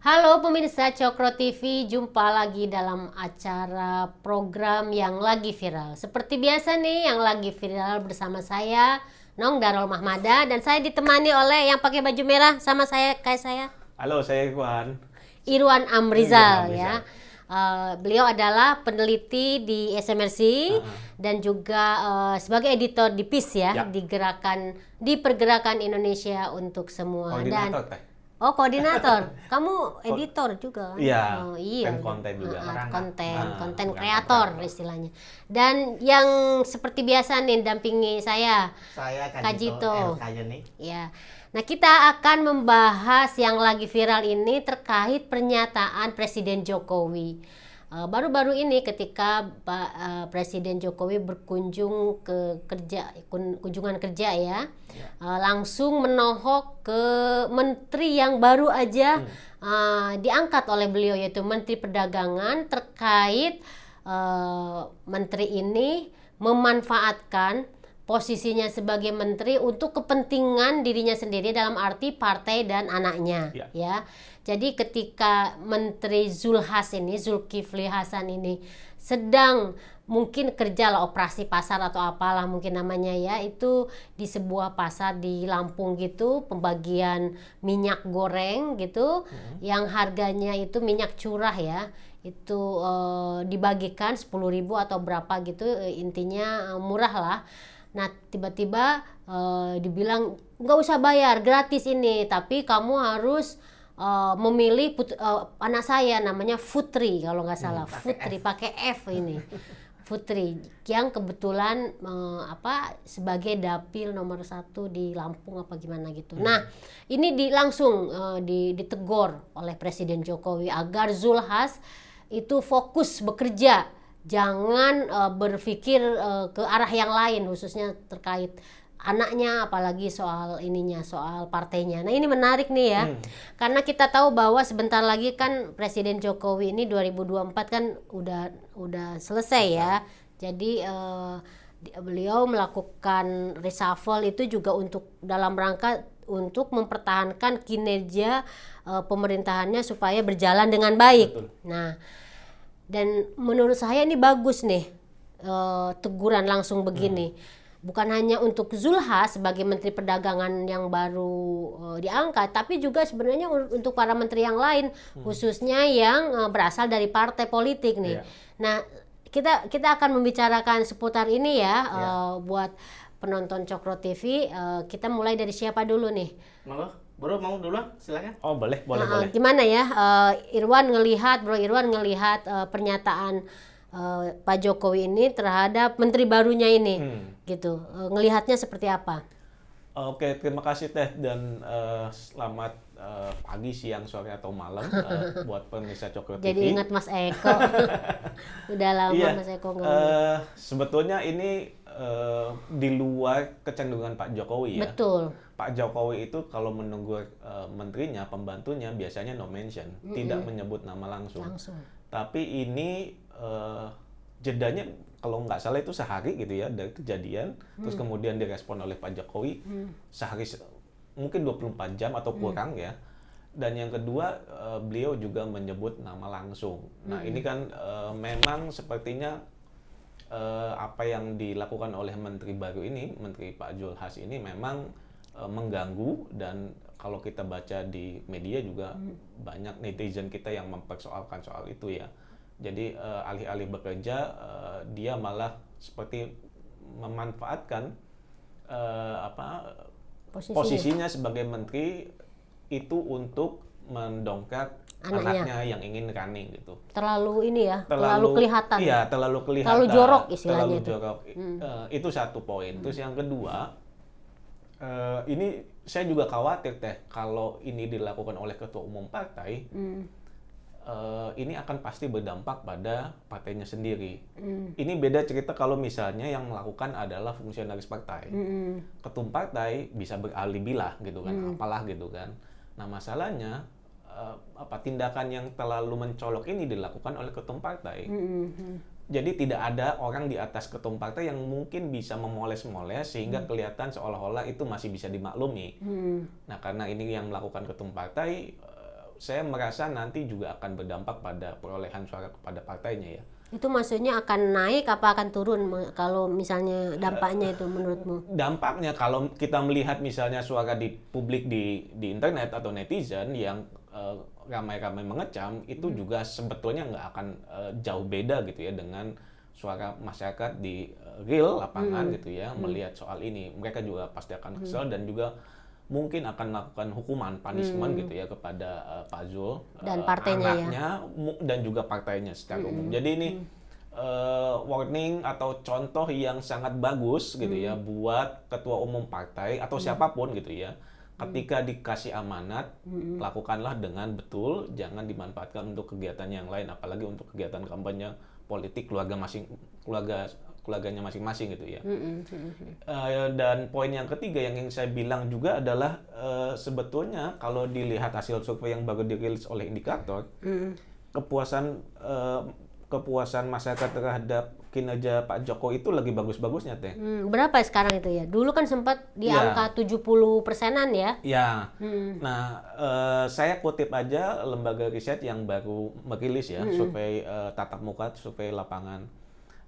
Halo pemirsa Cokro TV, jumpa lagi dalam acara program yang lagi viral. Seperti biasa nih, yang lagi viral bersama saya, Nong Darul Mahmada, dan saya ditemani oleh yang pakai baju merah sama saya, kayak saya, Halo, saya Irwan. Irwan Irwan Amrizal ya. Amrizal. Beliau adalah peneliti di SMRC dan juga sebagai editor di PIS ya, Ya. di Pergerakan Indonesia untuk Semua. Koordinator, Teh. Oh, koordinator. Kamu editor juga kan? Iya, Oh, iya. kan konten juga. Konten Perangkat kreator kreator. istilahnya. Dan yang seperti biasa nih dampingi saya, Saya Kajito. Kajito L. Kayeni. Ya. Nah, kita akan membahas yang lagi viral ini terkait pernyataan Presiden Jokowi. Baru-baru ini ketika Presiden Jokowi berkunjung ke kunjungan kerja ya, langsung menohok ke menteri yang baru aja diangkat oleh beliau, yaitu Menteri Perdagangan, terkait menteri ini memanfaatkan posisinya sebagai menteri untuk kepentingan dirinya sendiri dalam arti partai dan anaknya ya. Jadi ketika Menteri Zulkifli Hasan ini sedang mungkin kerja lah, operasi pasar atau apalah mungkin namanya ya, itu di sebuah pasar di Lampung gitu, pembagian minyak goreng gitu, yang harganya itu minyak curah ya, itu dibagikan 10.000 atau berapa gitu, intinya murah lah. Nah, tiba-tiba dibilang nggak usah bayar, gratis ini, tapi kamu harus memilih anak saya namanya Putri kalau nggak salah, Putri pakai F ini. Putri yang kebetulan sebagai dapil nomor 1 di Lampung apa gimana gitu. Nah, ini langsung ditegur oleh Presiden Jokowi agar Zulhas itu fokus bekerja, jangan berpikir ke arah yang lain, khususnya terkait anaknya, apalagi soal partainya. Nah, ini menarik nih ya, karena kita tahu bahwa sebentar lagi kan Presiden Jokowi ini 2024 kan udah selesai ya. Jadi beliau melakukan reshuffle itu juga untuk dalam rangka untuk mempertahankan kinerja pemerintahannya supaya berjalan dengan baik. Betul. Nah, dan menurut saya ini bagus nih, teguran langsung begini. Bukan hanya untuk Zulhas sebagai Menteri Perdagangan yang baru diangkat, tapi juga sebenarnya untuk para menteri yang lain, khususnya yang berasal dari partai politik nih. Iya. Nah, kita akan membicarakan seputar ini ya, buat penonton Cokro TV. Kita mulai dari siapa dulu nih? Monggo, Bro, mau dulu silakan. Oh, boleh. Gimana ya, Bro Irwan ngelihat pernyataan Pak Jokowi ini terhadap menteri barunya ini, gitu. Ngelihatnya seperti apa? Oke, terima kasih Teh, dan selamat pagi, siang, sore atau malam buat pemirsa Cokro TV. Jadi ingat Mas Eko. Udah lama Iya, Mas Eko ngomong. sebetulnya ini di luar kecenderungan Pak Jokowi ya. Betul. Pak Jokowi itu kalau menegur menterinya, pembantunya biasanya no mention, tidak menyebut nama langsung. Tapi ini jedanya kalau nggak salah itu sehari gitu ya dari kejadian, terus kemudian direspon oleh Pak Jokowi sehari, mungkin 24 jam atau kurang ya. Dan yang kedua, beliau juga menyebut nama langsung. Nah, ini kan memang sepertinya apa yang dilakukan oleh menteri baru ini, Menteri Pak Zulhas ini memang mengganggu, dan kalau kita baca di media juga banyak netizen kita yang mempersoalkan soal itu ya. Jadi alih-alih bekerja, dia malah seperti memanfaatkan posisinya sebagai menteri itu untuk mendongkrak anaknya yang ingin running gitu. Terlalu ini ya, terlalu kelihatan. Iya, terlalu kelihatan. Terlalu jorok istilahnya terlalu jorok. Itu satu poin. Terus yang kedua, ini saya juga khawatir Teh, kalau ini dilakukan oleh ketua umum partai, ini akan pasti berdampak pada partainya sendiri. Ini beda cerita kalau misalnya yang melakukan adalah fungsionaris partai. Ketum partai bisa beralibi lah gitu kan, apalah gitu kan. Nah, masalahnya tindakan yang terlalu mencolok ini dilakukan oleh ketum partai. Jadi tidak ada orang di atas ketum partai yang mungkin bisa memoles-moles sehingga kelihatan seolah-olah itu masih bisa dimaklumi. Nah, karena ini yang melakukan ketum partai, saya merasa nanti juga akan berdampak pada perolehan suara kepada partainya ya. Itu maksudnya akan naik apa akan turun kalau misalnya dampaknya itu menurutmu? Dampaknya kalau kita melihat misalnya suara di publik di internet atau netizen yang ramai-ramai mengecam, itu juga sebetulnya nggak akan jauh beda gitu ya dengan suara masyarakat di real lapangan gitu ya, melihat soal ini. Mereka juga pasti akan kesal dan juga mungkin akan melakukan hukuman, punishment gitu ya kepada Pak Zul dan partainya anaknya dan juga partainya secara umum. Jadi ini warning atau contoh yang sangat bagus gitu ya buat ketua umum partai atau siapapun gitu ya. Ketika dikasih amanat, lakukanlah dengan betul, jangan dimanfaatkan untuk kegiatan yang lain, apalagi untuk kegiatan kampanye politik keluarganya masing-masing gitu ya. Dan poin yang ketiga yang ingin saya bilang juga adalah sebetulnya kalau dilihat hasil survei yang baru dirilis oleh Indikator, kepuasan masyarakat terhadap kinerja Pak Jokowi itu lagi bagus-bagusnya teh. Berapa sekarang itu ya? Dulu kan sempat di angka 70%-an ya? Ya. Nah, saya kutip aja lembaga riset yang baru merilis ya, survei tatap muka, survei lapangan.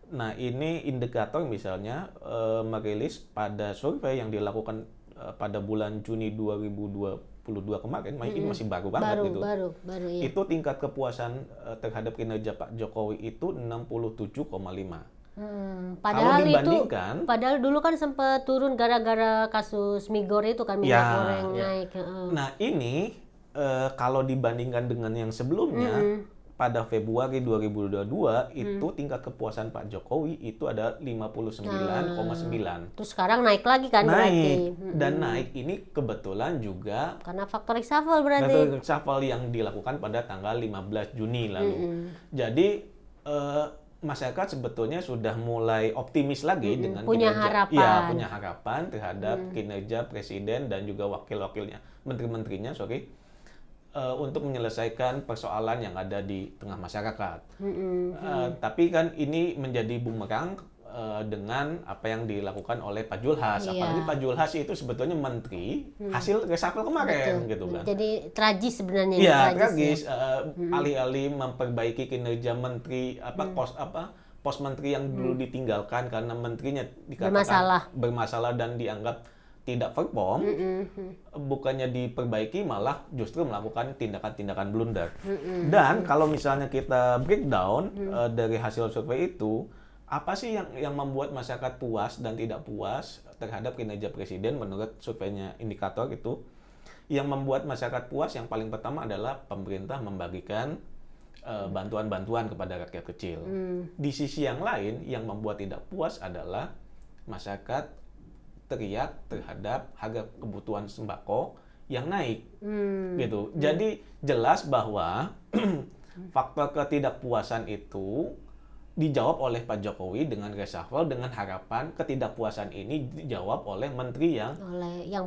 Nah, ini Indikator misalnya merilis pada survei yang dilakukan pada bulan Juni 2022 kemarin, ini masih baru banget gitu. Baru, iya. Itu tingkat kepuasan terhadap kinerja Pak Jokowi itu 67,5. Padahal dulu kan sempat turun gara-gara kasus migor itu kan, minyak goreng naik. Nah, ini kalau dibandingkan dengan yang sebelumnya, pada Februari 2022 itu tingkat kepuasan Pak Jokowi itu ada 59,9. Terus sekarang naik lagi kan berarti. Dan naik ini kebetulan juga karena faktor reshuffle berarti. Faktor reshuffle yang dilakukan pada tanggal 15 Juni lalu. Jadi masyarakat sebetulnya sudah mulai optimis lagi dengan punya harapan terhadap kinerja presiden dan juga wakil-wakilnya, menteri-menterinya, untuk menyelesaikan persoalan yang ada di tengah masyarakat. Tapi kan ini menjadi bumerang dengan apa yang dilakukan oleh Pak Julhas. Apalagi Pak Julhas itu sebetulnya menteri hasil reshuffle kemarin. Gitu kan. Jadi tragis sebenarnya. Iya, tragis. Alih-alih memperbaiki kinerja menteri, pos menteri yang dulu ditinggalkan karena menterinya dikatakan bermasalah dan dianggap tidak perform, bukannya diperbaiki malah justru melakukan tindakan-tindakan blunder. Dan kalau misalnya kita breakdown dari hasil survei itu, apa sih yang membuat masyarakat puas dan tidak puas terhadap kinerja presiden menurut surveinya Indikator itu? Yang membuat masyarakat puas yang paling pertama adalah pemerintah membagikan bantuan-bantuan kepada rakyat kecil. Di sisi yang lain, yang membuat tidak puas adalah masyarakat teriak terhadap harga kebutuhan sembako yang naik, gitu. Jadi jelas bahwa faktor ketidakpuasan itu dijawab oleh Pak Jokowi dengan reshuffle, dengan harapan ketidakpuasan ini dijawab oleh menteri yang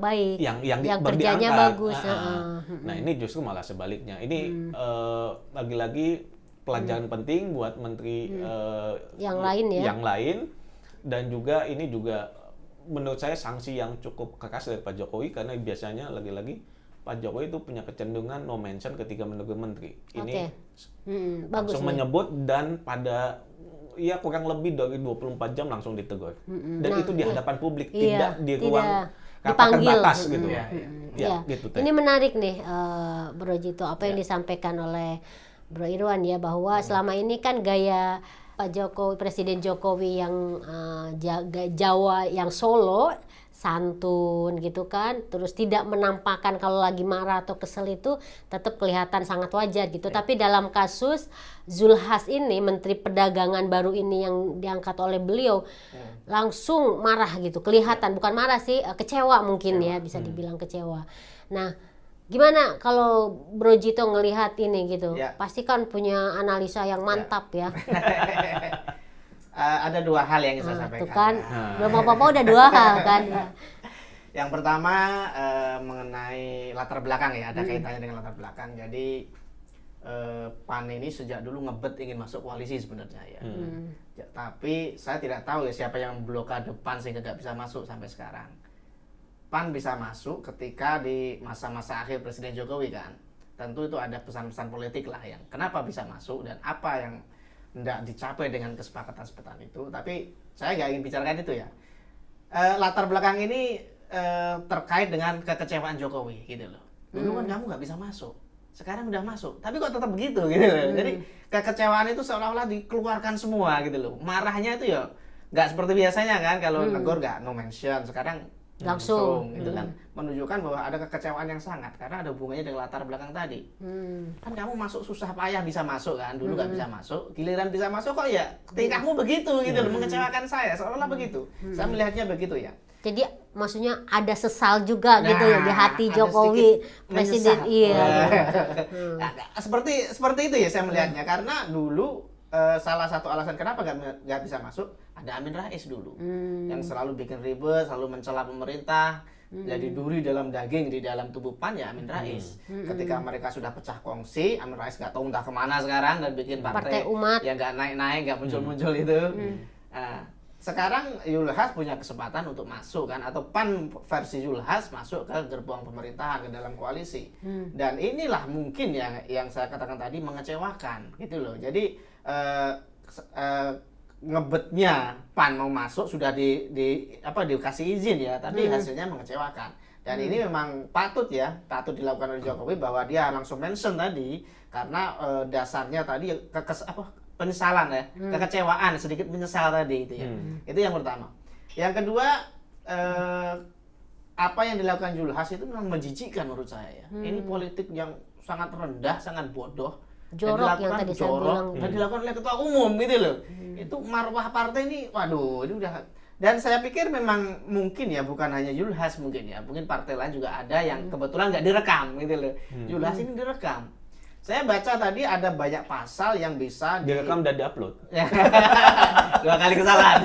baik, yang kerjanya bagus. Nah, ini justru malah sebaliknya. Ini lagi-lagi pelajaran penting buat menteri yang lain, dan juga ini juga menurut saya sanksi yang cukup keras dari Pak Jokowi, karena biasanya lagi-lagi Pak Jokowi itu punya kecenderungan no mention ketika menegur menteri. Ini langsung menyebut dan pada kurang lebih dari 24 jam langsung ditegur. Dan itu di hadapan publik, tidak di ruang rapat terbatas gitu. Gitu, ini menarik nih Bro Jito, apa yang disampaikan oleh Bro Irwan ya, bahwa selama ini kan gaya Pak Jokowi, Presiden Jokowi yang Jawa, yang Solo, santun gitu kan, terus tidak menampakkan kalau lagi marah atau kesel itu tetap kelihatan sangat wajar gitu. Tapi dalam kasus Zulhas ini, Menteri Perdagangan baru ini yang diangkat oleh beliau, langsung marah gitu, kelihatan, bukan marah sih, kecewa mungkin ya, bisa dibilang kecewa. Nah, gimana kalau Bro Jito ngelihat ini gitu? Pasti kan punya analisa yang mantap ya. Ada dua hal yang ingin saya sampaikan. Tuh kan, belum apa-apa udah dua hal kan. Yang pertama mengenai latar belakang ya, ada kaitannya dengan latar belakang. Jadi PAN ini sejak dulu ngebet ingin masuk koalisi sebenarnya ya. Tapi saya tidak tahu ya siapa yang blokade PAN sehingga nggak bisa masuk sampai sekarang. PAN bisa masuk ketika di masa-masa akhir Presiden Jokowi kan. tentu itu ada pesan-pesan politik lah yang kenapa bisa masuk dan apa yang tidak dicapai dengan kesepakatan itu. Tapi saya nggak ingin bicarakan itu ya. Latar belakang ini terkait dengan kekecewaan Jokowi gitu loh. Dulu kan kamu nggak bisa masuk, sekarang udah masuk, tapi kok tetap begitu gitu loh. Jadi kekecewaan itu seolah-olah dikeluarkan semua gitu loh. Marahnya itu ya nggak seperti biasanya kan, kalau negor nggak no mention, sekarang langsung itu kan menunjukkan bahwa ada kekecewaan yang sangat karena ada hubungannya dengan latar belakang tadi. Kan kamu masuk susah payah bisa masuk kan, dulu nggak bisa masuk, giliran bisa masuk kok ya tingkahmu begitu gitu loh, mengecewakan saya, seolah-olah begitu. Saya melihatnya begitu ya. Jadi maksudnya ada sesal juga gitu ya di hati Jokowi presiden. Iya. Seperti itu ya saya melihatnya, karena dulu salah satu alasan kenapa nggak bisa masuk ada Amin Rais dulu yang selalu bikin ribet, selalu mencela pemerintah, jadi duri dalam daging di dalam tubuh PAN ya Amin Rais. Ketika mereka sudah pecah kongsi, Amin Rais nggak tahu entah kemana sekarang dan bikin partai umat yang nggak naik-naik, nggak muncul-muncul itu. Sekarang Zulhas punya kesempatan untuk masuk kan, atau PAN versi Zulhas masuk ke gerbong pemerintahan, ke dalam koalisi. Dan inilah mungkin yang saya katakan tadi mengecewakan gitu loh. Jadi ngebetnya PAN mau masuk sudah dikasih izin ya, tapi hasilnya mengecewakan. Dan ini memang patut dilakukan oleh Jokowi, bahwa dia langsung mention tadi karena dasarnya tadi penyesalan ya, kekecewaan, sedikit menyesal tadi itu ya. Itu yang pertama. Yang kedua, apa yang dilakukan Zulhas itu memang menjijikkan menurut saya ya. Ini politik yang sangat rendah, sangat bodoh. Jorok yang tadi saya bilang. Dan dilakukan oleh ketua umum gitu loh. Itu marwah partai ini, waduh, ini udah. Dan saya pikir memang mungkin ya, bukan hanya Zulhas mungkin ya, mungkin partai lain juga ada yang kebetulan nggak direkam gitu loh. Zulhas ini direkam. Saya baca tadi ada banyak pasal yang bisa direkam dan diupload. 2 kali kesalahan.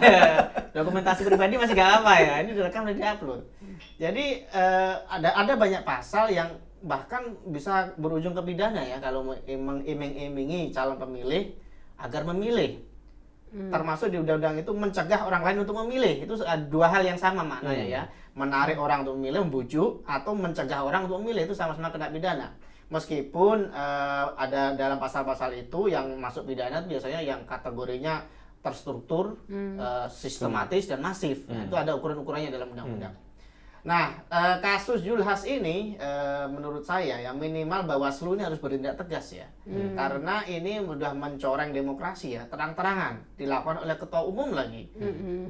Dokumentasi pribadi masih gak apa ya, ini direkam dan diupload. Jadi ada banyak pasal yang bahkan bisa berujung ke pidana ya kalau iming-imingi calon pemilih agar memilih. Termasuk di undang-undang itu mencegah orang lain untuk memilih. Itu dua hal yang sama maknanya ya. Menarik orang untuk memilih, membujuk, atau mencegah orang untuk memilih, itu sama-sama kena pidana. Meskipun ada dalam pasal-pasal itu yang masuk pidana biasanya yang kategorinya terstruktur, sistematis dan masif. Nah, itu ada ukuran-ukurannya dalam undang-undang. Nah, kasus Zulhas ini menurut saya ya minimal Bawaslu ini harus bertindak tegas ya. Karena ini sudah mencoreng demokrasi ya, terang-terangan dilakukan oleh ketua umum lagi.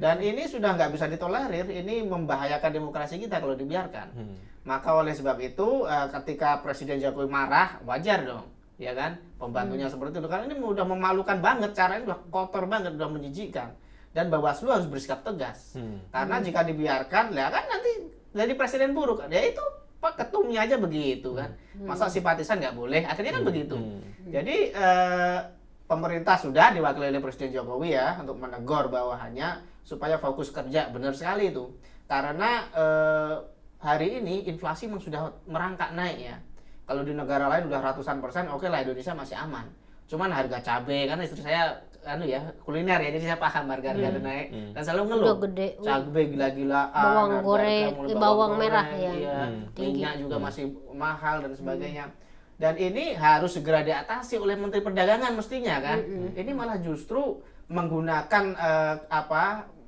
Dan ini sudah nggak bisa ditolerir, ini membahayakan demokrasi kita kalau dibiarkan. Maka oleh sebab itu ketika Presiden Jokowi marah, wajar dong, ya kan? Pembantunya seperti itu, karena ini udah memalukan banget, caranya udah kotor banget, udah menjijikkan. Dan Bawaslu harus bersikap tegas. Karena jika dibiarkan, ya kan nanti jadi presiden buruk kan, ya itu Pak ketumnya aja begitu kan, masa simpatisan nggak boleh, akhirnya kan begitu. Jadi pemerintah sudah diwakili oleh Presiden Jokowi ya untuk menegur bawahannya supaya fokus kerja, benar sekali itu. Karena hari ini inflasi memang sudah merangkak naik ya. Kalau di negara lain udah ratusan persen, oke lah, Indonesia masih aman. Cuman harga cabai, karena istri saya kuliner ya, jadi saya paham harga naik dan selalu ngeluh cabai gila-gilaan, bawang goreng, bawang merah ya, minyak juga masih mahal dan sebagainya. Dan ini harus segera diatasi oleh Menteri Perdagangan mestinya kan. Ini malah justru menggunakan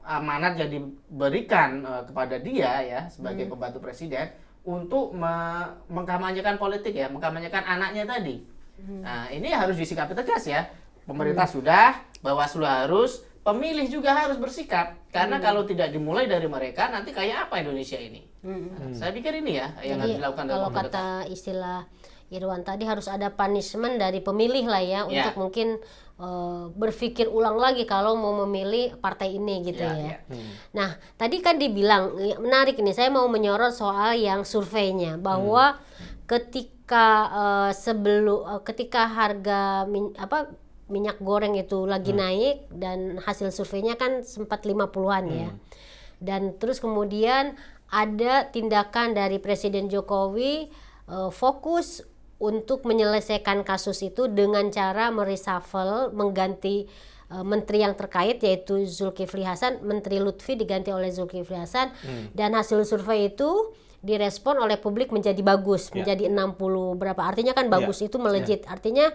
amanat yang diberikan kepada dia ya sebagai pembantu presiden untuk mengkampanyekan politik ya, mengkampanyekan anaknya tadi. Nah, ini harus disikapi tegas ya. Pemerintah sudah, Bawaslu harus, pemilih juga harus bersikap. Karena kalau tidak dimulai dari mereka, nanti kayak apa Indonesia ini? Saya pikir ini ya yang harus dilakukan. Kalau kata istilah Irwan tadi, harus ada punishment dari pemilih lah ya, untuk mungkin berpikir ulang lagi kalau mau memilih partai ini gitu ya. Nah, tadi kan dibilang, menarik ini, saya mau menyorot soal yang surveinya, bahwa ketika ketika harga minyak goreng itu lagi naik dan hasil surveinya kan sempat 50-an ya. Dan terus kemudian ada tindakan dari Presiden Jokowi fokus untuk menyelesaikan kasus itu dengan cara mereshuffle, mengganti menteri yang terkait, yaitu Zulkifli Hasan, Menteri Lutfi diganti oleh Zulkifli Hasan, dan hasil survei itu direspon oleh publik menjadi bagus, menjadi 60 berapa, artinya kan bagus, itu melejit, artinya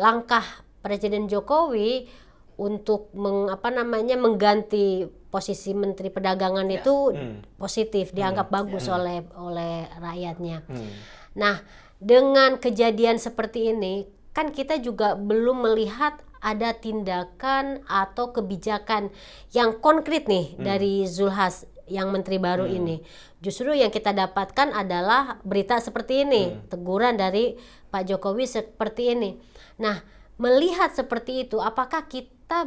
langkah Presiden Jokowi untuk mengganti posisi Menteri Perdagangan itu positif, dianggap bagus oleh rakyatnya. Nah, dengan kejadian seperti ini kan kita juga belum melihat ada tindakan atau kebijakan yang konkret nih dari Zulhas yang menteri baru ini. Justru yang kita dapatkan adalah berita seperti ini, teguran dari Pak Jokowi seperti ini. Nah, melihat seperti itu, apakah kita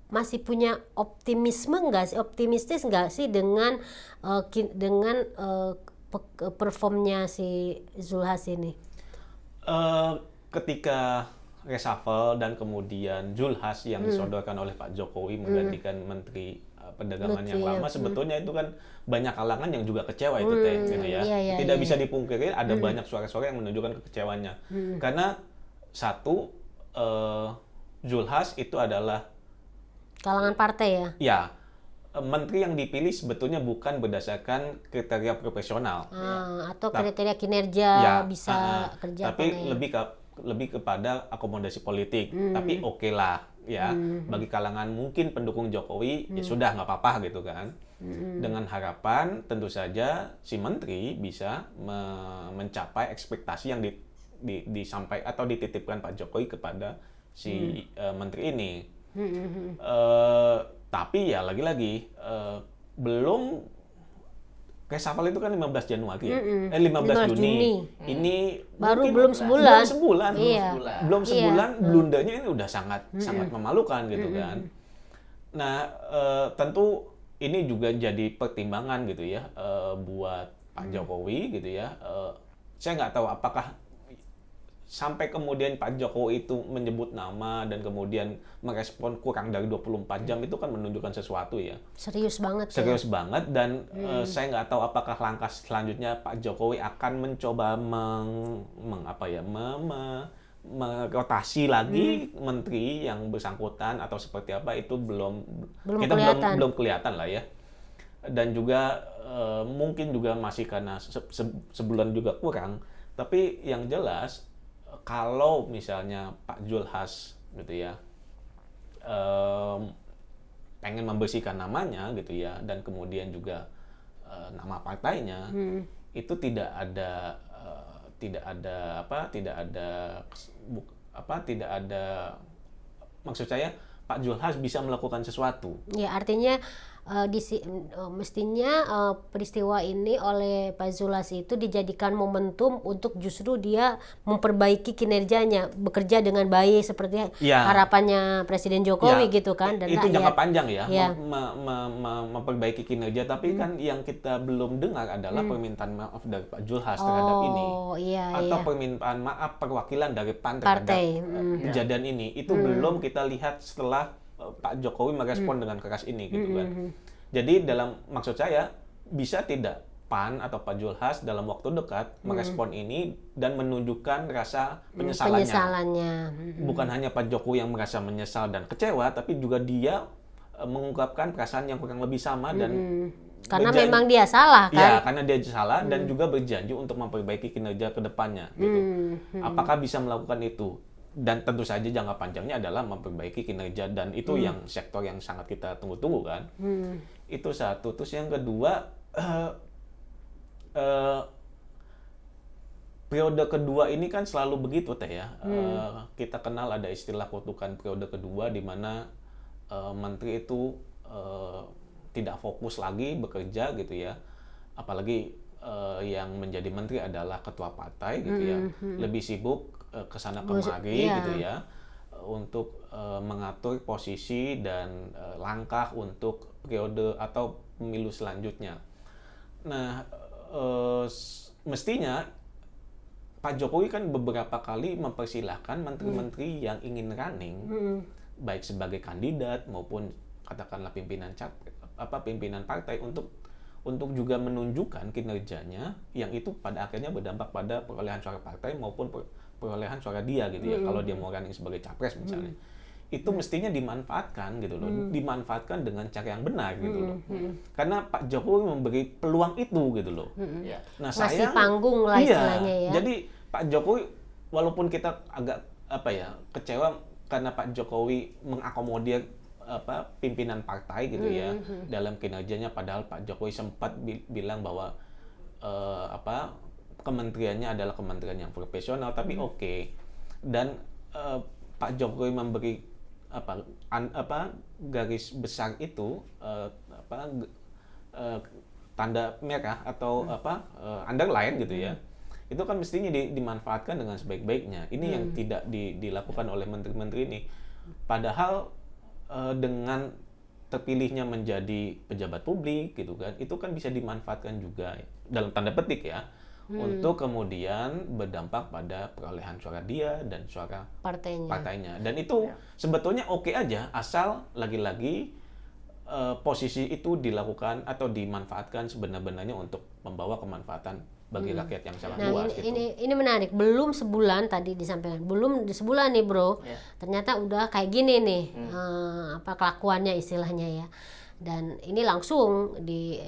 masih punya optimistis nggak sih dengan performnya si Zulhas ini? Ketika reshuffle dan kemudian Zulhas yang disodorkan oleh Pak Jokowi menggantikan Menteri Perdagangan yang lama, sebetulnya itu kan banyak kalangan yang juga kecewa itu gitu ya. Tidak bisa dipungkiri ada banyak suara-suara yang menunjukkan kekecewaannya. Karena satu, Zulhas itu adalah kalangan partai ya? Ya, menteri yang dipilih sebetulnya bukan berdasarkan kriteria profesional. Atau kriteria kinerja bisa kerja. Tapi lebih kepada akomodasi politik. Tapi oke lah ya, bagi kalangan mungkin pendukung Jokowi ya sudah nggak apa-apa gitu kan. Dengan harapan tentu saja si menteri bisa mencapai ekspektasi yang disampaikan atau dititipkan Pak Jokowi kepada si menteri ini. Tapi ya lagi-lagi belum, reshuffle itu kan 15 Januari ya. 15 Juni. Ini baru belum sebulan. Belum sebulan blundernya ini udah sangat memalukan gitu kan. Nah, tentu ini juga jadi pertimbangan gitu ya buat Pak Jokowi gitu ya. Saya nggak tahu apakah sampai kemudian Pak Jokowi itu menyebut nama dan kemudian merespon kurang dari 24 jam itu kan menunjukkan sesuatu ya. Serius banget. Banget dan saya nggak tahu apakah langkah selanjutnya Pak Jokowi akan mencoba merotasi lagi menteri yang bersangkutan atau seperti apa, itu belum kelihatan lah ya. Dan juga mungkin juga masih karena sebulan juga kurang, tapi yang jelas kalau misalnya Pak Zulhas gitu ya pengen membersihkan namanya gitu ya, dan kemudian juga nama partainya itu tidak ada maksud saya Pak Zulhas bisa melakukan sesuatu. Ya, artinya mestinya peristiwa ini oleh Pak Zulhas itu dijadikan momentum untuk justru dia memperbaiki kinerjanya, bekerja dengan baik seperti harapannya Presiden Jokowi gitu kan. Dan itu jangka panjang ya. Memperbaiki kinerja, tapi kan yang kita belum dengar adalah permintaan maaf dari Pak Zulhas terhadap ini, atau permintaan maaf perwakilan dari PAN terhadap kejadian ini. Itu belum kita lihat setelah Pak Jokowi merespon dengan keras ini gitu kan. Jadi maksud saya, bisa tidak PAN atau Pak Zulhas dalam waktu dekat merespon ini dan menunjukkan rasa penyesalannya. Bukan hanya Pak Jokowi yang merasa menyesal dan kecewa, tapi juga dia mengungkapkan perasaan yang kurang lebih sama dan karena memang dia salah kan? Ya, karena dia salah dan juga berjanji untuk memperbaiki kinerja ke depannya gitu. Apakah bisa melakukan itu? Dan tentu saja jangka panjangnya adalah memperbaiki kinerja, dan itu yang sektor yang sangat kita tunggu-tunggu kan. Itu satu. Terus yang kedua, periode kedua ini kan selalu begitu teh ya. Kita kenal ada istilah kutukan periode kedua, di mana menteri itu tidak fokus lagi bekerja gitu ya. Apalagi yang menjadi menteri adalah ketua partai gitu ya. Lebih sibuk kesana kemari gitu ya, untuk mengatur posisi dan langkah untuk periode atau pemilu selanjutnya. Nah, mestinya Pak Jokowi kan beberapa kali mempersilahkan menteri-menteri yang ingin running, baik sebagai kandidat maupun katakanlah pimpinan partai, untuk juga menunjukkan kinerjanya yang itu pada akhirnya berdampak pada perolehan suara partai maupun perolehan suara dia gitu ya, kalau dia mau running sebagai capres misalnya. Itu mestinya dimanfaatkan gitu loh, dimanfaatkan dengan cara yang benar gitu loh. Karena Pak Jokowi memberi peluang itu gitu loh. Nah, ngasih panggung lah istilahnya ya. Jadi Pak Jokowi, walaupun kita agak kecewa karena Pak Jokowi mengakomodir pimpinan partai gitu ya dalam kinerjanya, padahal Pak Jokowi sempat bilang bahwa kementeriannya adalah kementerian yang profesional, tapi oke. Dan Pak Jokowi memberi garis besar itu tanda merah atau underline gitu ya. Itu kan mestinya dimanfaatkan dengan sebaik-baiknya. Ini yang tidak dilakukan oleh menteri-menteri ini. Padahal dengan terpilihnya menjadi pejabat publik gitu kan, itu kan bisa dimanfaatkan juga dalam tanda petik ya, untuk kemudian berdampak pada perolehan suara dia dan suara partainya. Dan itu sebetulnya oke aja, asal lagi-lagi posisi itu dilakukan atau dimanfaatkan sebenar-benarnya untuk membawa kemanfaatan bagi rakyat yang sangat luas gitu. Ini menarik. Belum sebulan tadi disampaikan. Belum sebulan nih, Bro. Ternyata udah kayak gini nih. Kelakuannya istilahnya ya. Dan ini langsung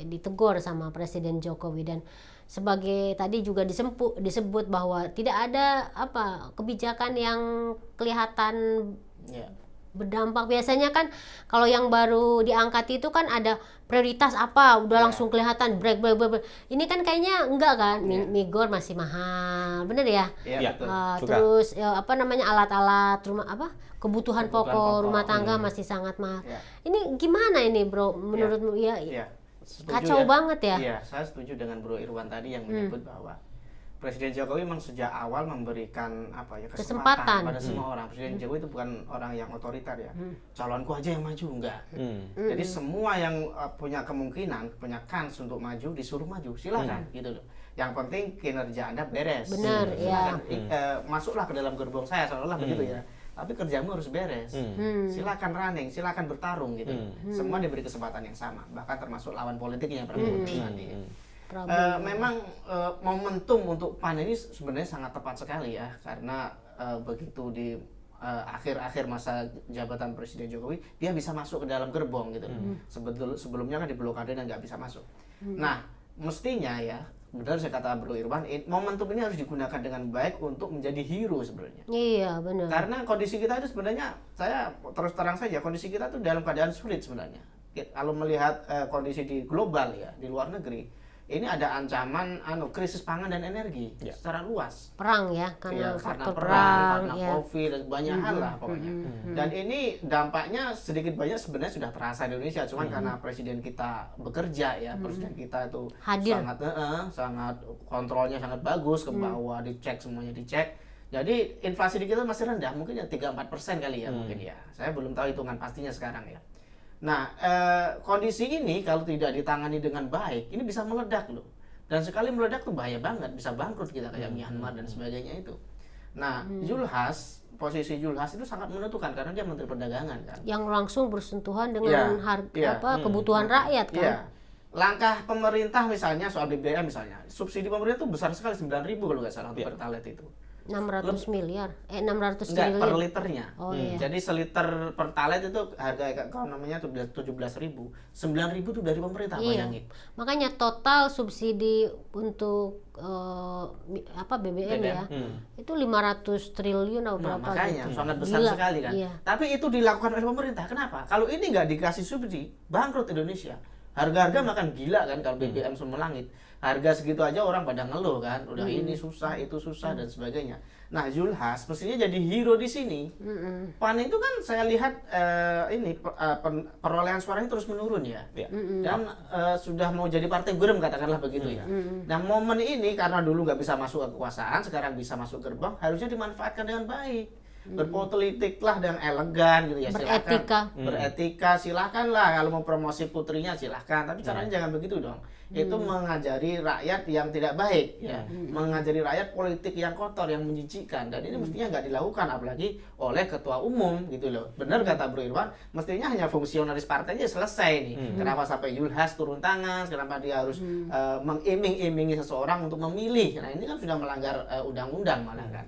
ditegur sama Presiden Jokowi, dan sebagai tadi juga disebut bahwa tidak ada kebijakan yang kelihatan berdampak. Biasanya kan kalau yang baru diangkat itu kan ada prioritas udah langsung kelihatan break. Ini kan kayaknya enggak kan, migor masih mahal, bener ya? Terus alat-alat rumah kebutuhan pokok rumah tangga masih sangat mahal. Ini gimana ini, Bro? Menurutmu kacau banget ya? Iya, saya setuju dengan Bro Irwan tadi yang menyebut bahwa Presiden Jokowi memang sejak awal memberikan kesempatan pada semua orang. Presiden Jokowi itu bukan orang yang otoriter ya. Calonku aja yang maju, enggak. Jadi semua yang punya kemungkinan, punya kans untuk maju disuruh maju, silakan gitu loh. Yang penting kinerja Anda beres. Benar, ya. Masuklah ke dalam gerbong saya, seolah-olah begitu ya. Tapi kerjamu harus beres. Silakan running, silakan bertarung gitu. Semua diberi kesempatan yang sama, bahkan termasuk lawan politiknya Prabowo Sandi. Memang momentum untuk PAN ini sebenarnya sangat tepat sekali ya, karena begitu di akhir-akhir masa jabatan Presiden Jokowi dia bisa masuk ke dalam gerbong gitu. Sebelumnya kan diblokade dan nggak bisa masuk. Nah, mestinya ya, benar saya kata Bro Irwan, momentum ini harus digunakan dengan baik untuk menjadi hero sebenarnya. Iya, benar. Karena kondisi kita itu sebenarnya, saya terus terang saja, kondisi kita tuh dalam keadaan sulit sebenarnya. Kalau melihat kondisi di global ya, di luar negeri, ini ada ancaman krisis pangan dan energi secara luas. Perang ya, karena faktor perang, karena COVID dan banyak hal lah pokoknya. Dan ini dampaknya sedikit banyak sebenarnya sudah terasa di Indonesia, cuman karena presiden kita bekerja ya, presiden kita itu hadir, sangat kontrolnya sangat bagus, ke bawah dicek, semuanya dicek. Jadi inflasi di kita masih rendah, mungkin ya 3-4% kali ya mungkin ya. Saya belum tahu hitungan pastinya sekarang ya. Nah, kondisi ini kalau tidak ditangani dengan baik, ini bisa meledak loh. Dan sekali meledak tuh bahaya banget, bisa bangkrut kita kayak Myanmar dan sebagainya itu. Nah, posisi Zulhas itu sangat menentukan karena dia Menteri Perdagangan kan. Yang langsung bersentuhan dengan kebutuhan rakyat kan. Langkah pemerintah misalnya soal BBM misalnya, subsidi pemerintah itu besar sekali, 9.000 kalau nggak salah untuk Pertalite itu. 600 miliar. 600 enggak, miliar per liternya. Iya. Jadi seliter Pertalite itu harga kalau namanya tuh 17.000. 9.000 itu dari pemerintah, bayangin. Makanya total subsidi untuk BBM ya. Itu 500 triliun atau berapa makanya gitu. sangat besar sekali kan. Iya. Tapi itu dilakukan oleh pemerintah. Kenapa? Kalau ini nggak dikasih subsidi, bangkrut Indonesia. Harga-harga makan gila kan kalau BBM semua langit. Harga segitu aja orang pada ngeluh kan, udah ini susah, itu susah dan sebagainya. Nah, Zulhas mestinya jadi hero di sini. PAN itu kan saya lihat perolehan suaranya terus menurun ya. Dan sudah mau jadi partai gerem katakanlah begitu ya. Nah, momen ini karena dulu nggak bisa masuk ke kekuasaan, sekarang bisa masuk gerbang, harusnya dimanfaatkan dengan baik. berpolitiklah dengan elegan gitu ya, Beretika. Beretika, silakanlah kalau mau promosi putrinya silahkan, tapi caranya jangan begitu dong. Itu mengajari rakyat yang tidak baik ya, mengajari rakyat politik yang kotor, yang menjijikkan, dan ini mestinya nggak dilakukan apalagi oleh ketua umum gitu loh. Benar kata Bro Irwan, mestinya hanya fungsionaris partainya selesai nih. Kenapa sampai Zulhas turun tangan, kenapa dia harus mengiming-imingi seseorang untuk memilih. Nah ini kan sudah melanggar undang-undang malah kan.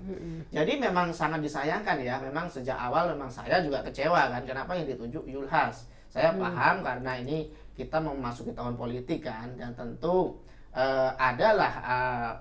Jadi memang sangat disayangkan ya, memang sejak awal memang saya juga kecewa kan, kenapa yang ditunjuk Zulhas. Saya paham karena ini kita memasuki tahun politik kan, dan tentu adalah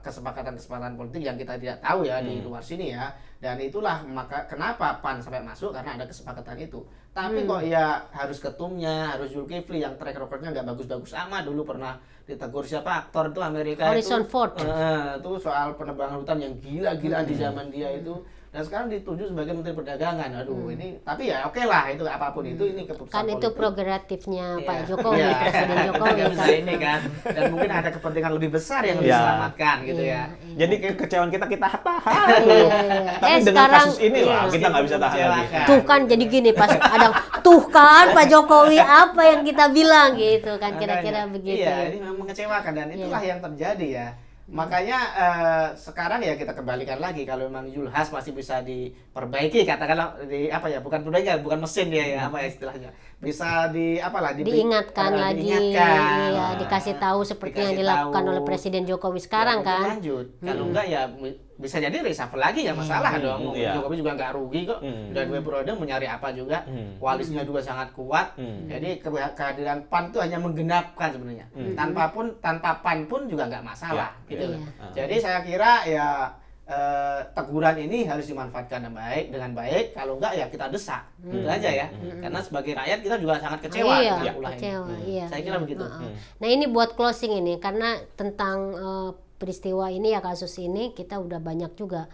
kesepakatan-kesepakatan politik yang kita tidak tahu ya di luar sini ya, dan itulah maka kenapa PAN sampai masuk, karena ada kesepakatan itu. Tapi kok ya harus ketumnya, harus Zulkifli yang track recordnya nggak bagus-bagus amat, dulu pernah ditegur siapa aktor itu Amerika Harrison Ford. Itu soal penebangan hutan yang gila-gilaan di zaman dia itu. Dan sekarang ditunjuk sebagai Menteri Perdagangan. Aduh, ini tapi ya oke lah, itu apapun itu, ini keputusan Kan itu politik. prerogatifnya Iya. Pak Jokowi, Iya. Presiden Jokowi Nggak kan. bisa ini kan. Dan mungkin ada kepentingan lebih besar yang Iya. diselamatkan gitu Iya. ya. Jadi kekecewaan kita tahan. Iya. Tapi dengan Sekarang kasus ini lah iya. kita nggak bisa tahan lagi. Mengecewakan. Tuh kan jadi gini pas ada tuh kan Pak Jokowi apa yang kita bilang gitu kan, kira-kira Makanya, begitu. Iya, ini memang mengecewakan, dan itulah yang terjadi ya. Makanya sekarang ya kita kembalikan lagi, kalau memang Zulhas masih bisa diperbaiki, katakanlah di apa ya, bukan perbaikan, bukan mesin dia ya, apa ya istilahnya, bisa Diingatkan lagi, diingatkan, ya, dikasih tahu seperti yang dikasih dilakukan tahu. oleh Presiden Jokowi sekarang Ya, mungkin kan. lanjut. Kalau enggak ya bisa jadi reshuffle lagi, nggak masalah dong. Iya. Jokowi juga nggak rugi kok. Udah 2 periode mau nyari apa juga. Koalisinya juga sangat kuat. Jadi kehadiran PAN itu hanya menggenapkan sebenarnya. Tanpa PAN pun juga nggak masalah. Iya. Gitu. Iya. Jadi saya kira ya teguran ini harus dimanfaatkan dengan baik. Kalau enggak ya kita desak. Gitu aja ya. Karena sebagai rakyat kita juga sangat kecewa Iya, dengan ulah ini. kecewa. Iya, Saya kira iya. begitu. Nah ini buat closing ini, karena tentang peristiwa ini ya, kasus ini kita udah banyak juga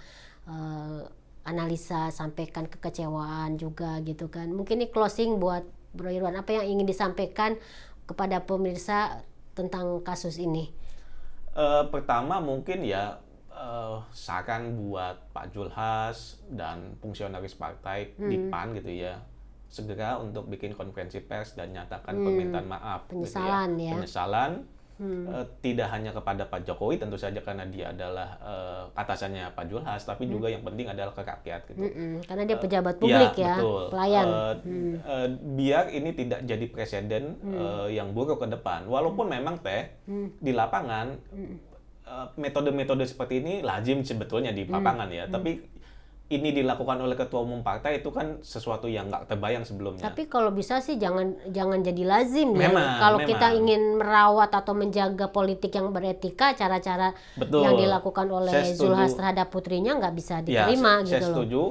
analisa, sampaikan kekecewaan juga gitu kan. Mungkin ini closing buat Bro Irwan, apa yang ingin disampaikan kepada pemirsa tentang kasus ini? Pertama mungkin ya saran buat Pak Zulhas dan fungsionaris partai di PAN gitu ya, segera untuk bikin konferensi pers dan nyatakan permintaan maaf, Penyesalan gitu ya. Penyesalan tidak hanya kepada Pak Jokowi tentu saja karena dia adalah atasannya Pak Zulhas, tapi juga yang penting adalah ke rakyat gitu. Karena dia pejabat publik ya, betul. pelayan. Biar ini tidak jadi presiden yang buruk ke depan. Walaupun memang di lapangan metode-metode seperti ini lazim sebetulnya di lapangan ya. Tapi ini dilakukan oleh ketua umum partai itu kan sesuatu yang nggak terbayang sebelumnya. Tapi kalau bisa sih jangan jadi lazim ya. Memang, Kalau memang. kita ingin merawat atau menjaga politik yang beretika, cara-cara Betul. yang dilakukan oleh Saya setuju. Zulhas terhadap putrinya nggak bisa Ya, diterima saya gitu loh. setuju.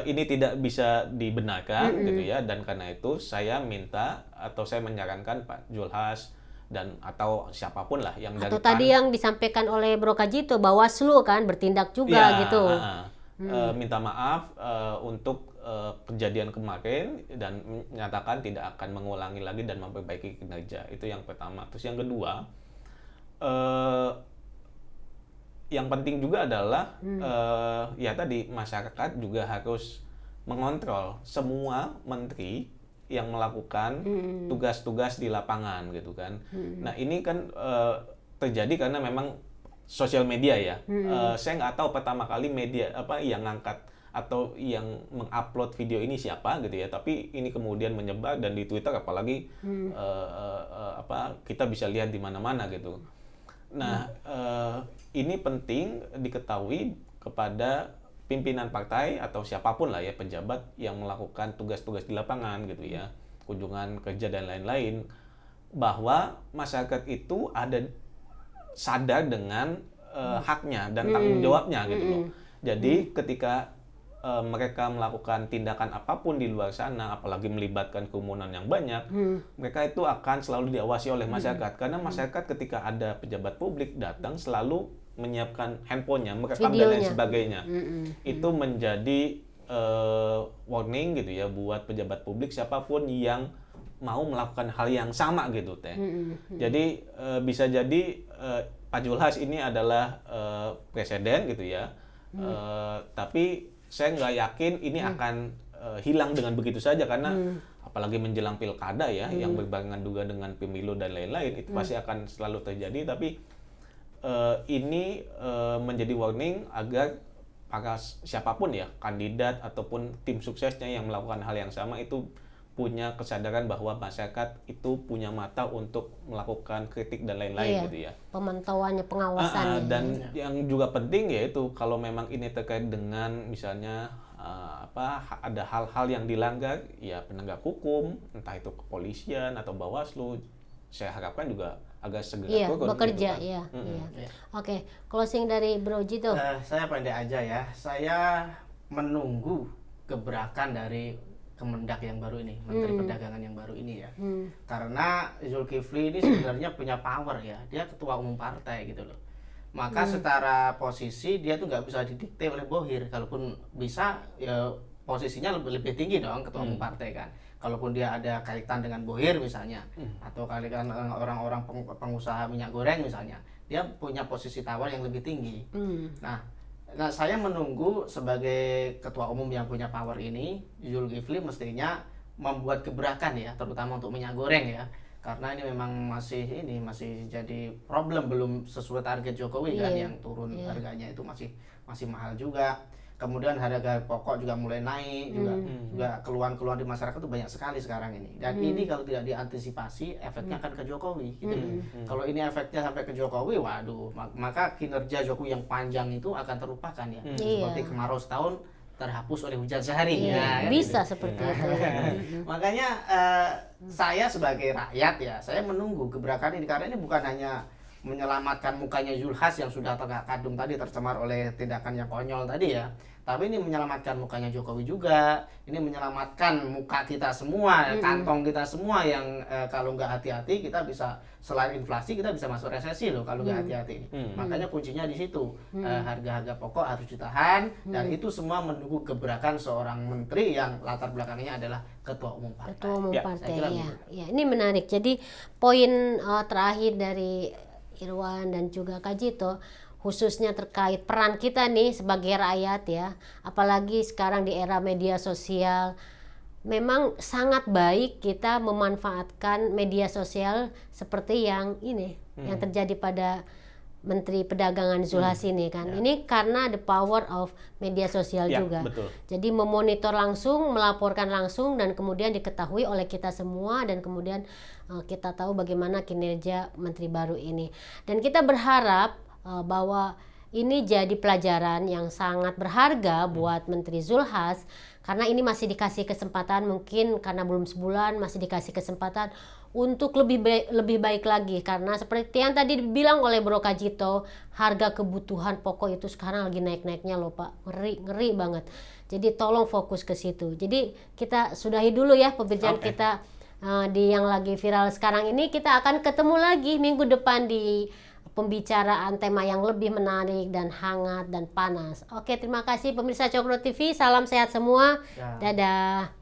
Ini tidak bisa dibenarkan gitu ya, dan karena itu saya minta atau saya menyarankan Pak Zulhas dan atau siapapun lah yang dari Atau tadi PAN, yang disampaikan oleh Bro Kajito, Bawaslu kan bertindak juga ya, gitu. minta maaf untuk kejadian kemarin dan menyatakan tidak akan mengulangi lagi dan memperbaiki kinerja. Itu yang pertama. Terus yang kedua, yang penting juga adalah ya tadi masyarakat juga harus mengontrol semua menteri yang melakukan tugas-tugas di lapangan gitu kan. Nah ini kan terjadi karena memang sosial media ya. Saya nggak tahu pertama kali media apa yang ngangkat atau yang mengupload video ini siapa gitu ya. Tapi ini kemudian menyebar dan di Twitter apalagi kita bisa lihat di mana-mana gitu. Nah ini penting diketahui kepada pimpinan partai atau siapapun lah ya, pejabat yang melakukan tugas-tugas di lapangan gitu ya, kunjungan kerja dan lain-lain, bahwa masyarakat itu ada sadar dengan haknya dan tanggung jawabnya gitu loh. Jadi ketika mereka melakukan tindakan apapun di luar sana, apalagi melibatkan kerumunan yang banyak, mereka itu akan selalu diawasi oleh masyarakat. Karena masyarakat ketika ada pejabat publik datang selalu menyiapkan handphonenya, merekam dan lain sebagainya. Itu menjadi warning gitu ya buat pejabat publik siapapun yang mau melakukan hal yang sama gitu teh. Jadi bisa jadi Pak Zulhas ini adalah presiden gitu ya. Tapi saya nggak yakin ini akan hilang dengan begitu saja, karena apalagi menjelang pilkada ya, yang berbarengan juga dengan pemilu dan lain-lain, itu pasti akan selalu terjadi. Tapi ini menjadi warning agar para siapapun ya, kandidat ataupun tim suksesnya yang melakukan hal yang sama itu punya kesadaran bahwa masyarakat itu punya mata untuk melakukan kritik dan lain-lain gitu ya. Pemantauannya, pengawasannya. Dan yang juga penting yaitu kalau memang ini terkait dengan misalnya ada hal-hal yang dilanggar, ya penegak hukum, entah itu kepolisian atau Bawaslu, saya harapkan juga agak segera turun bekerja gitu kan. Iya. Oke, closing dari Bro Jito. Saya pendek aja ya. Saya menunggu gebrakan dari Kemendak yang baru ini, Menteri Perdagangan yang baru ini ya. Karena Zulkifli ini sebenarnya punya power ya. Dia ketua umum partai gitu loh. Maka secara posisi dia tuh nggak bisa didikte oleh Bohir. Kalaupun bisa, ya posisinya lebih tinggi dong ketua umum partai kan. Kalaupun dia ada kaitan dengan Bohir misalnya, atau kaitan orang-orang pengusaha minyak goreng misalnya, dia punya posisi tawar yang lebih tinggi. Nah, saya menunggu sebagai ketua umum yang punya power ini, Zulkifli mestinya membuat gebrakan ya, terutama untuk minyak goreng ya. Karena ini memang masih jadi problem, belum sesuai target Jokowi kan, yang turun harganya itu masih mahal juga. Kemudian harga pokok juga mulai naik, juga keluhan-keluhan di masyarakat itu banyak sekali sekarang ini. Dan ini kalau tidak diantisipasi, efeknya akan ke Jokowi gitu. Kalau ini efeknya sampai ke Jokowi, waduh, maka kinerja Jokowi yang panjang itu akan terlupakan ya. Seperti kemarau setahun terhapus oleh hujan sehari. Kan bisa gitu. Seperti itu. Makanya saya sebagai rakyat ya, saya menunggu gebrakan ini, karena ini bukan hanya menyelamatkan mukanya Zulhas yang sudah terkadung tadi tercemar oleh tindakan yang konyol tadi ya, tapi ini menyelamatkan mukanya Jokowi juga, ini menyelamatkan muka kita semua, kantong kita semua yang kalau nggak hati-hati kita bisa, selain inflasi kita bisa masuk resesi loh kalau nggak hati-hati. Makanya kuncinya di situ, harga-harga pokok harus ditahan, dan itu semua menunggu gebrakan seorang menteri yang latar belakangnya adalah ketua umum partai. Ketua umum partai ya. Ini menarik. Jadi poin terakhir dari Irwan dan juga Kak Jito, khususnya terkait peran kita nih sebagai rakyat ya, apalagi sekarang di era media sosial, memang sangat baik kita memanfaatkan media sosial seperti yang ini, yang terjadi pada Menteri Perdagangan Zulhas ini kan. Ini karena the power of media sosial juga. Betul. Jadi memonitor langsung, melaporkan langsung, dan kemudian diketahui oleh kita semua, dan kemudian kita tahu bagaimana kinerja Menteri baru ini. Dan kita berharap bahwa ini jadi pelajaran yang sangat berharga buat Menteri Zulhas, karena ini masih dikasih kesempatan, mungkin karena belum sebulan masih dikasih kesempatan untuk lebih baik lagi, karena seperti yang tadi dibilang oleh Bro Kak Jito, harga kebutuhan pokok itu sekarang lagi naik-naiknya loh Pak, ngeri banget. Jadi tolong fokus ke situ. Jadi kita sudahi dulu ya perbincangan kita di yang lagi viral sekarang ini. Kita akan ketemu lagi minggu depan di pembicaraan tema yang lebih menarik dan hangat dan panas. Oke, terima kasih pemirsa Cokro TV, salam sehat semua. Dadah.